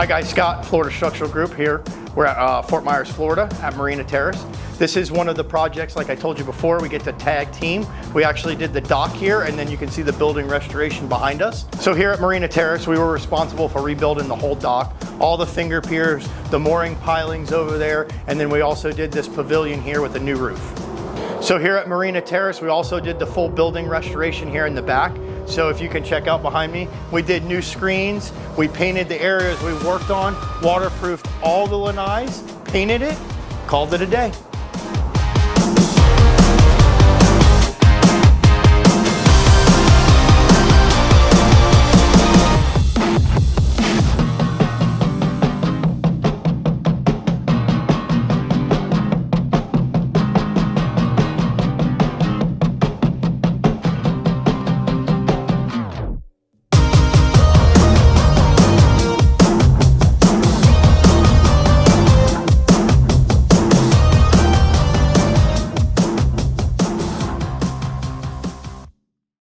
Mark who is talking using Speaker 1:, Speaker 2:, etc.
Speaker 1: Hi guys, Scott, Florida Structural Group here. We're at Fort Myers, Florida at Marina Terrace. This is one of the projects, like I told you before, we get to tag team. We actually did the dock here, and then you can see the building restoration behind us. So here at Marina Terrace, we were responsible for rebuilding the whole dock, all the finger piers, the mooring pilings over there, and then we also did this pavilion here with a new roof. So here at Marina Terrace, we also did the full building restoration here in the back. So if you can check out behind me, we did new screens, we painted the areas we worked on, waterproofed all the lanais, painted it, called it a day.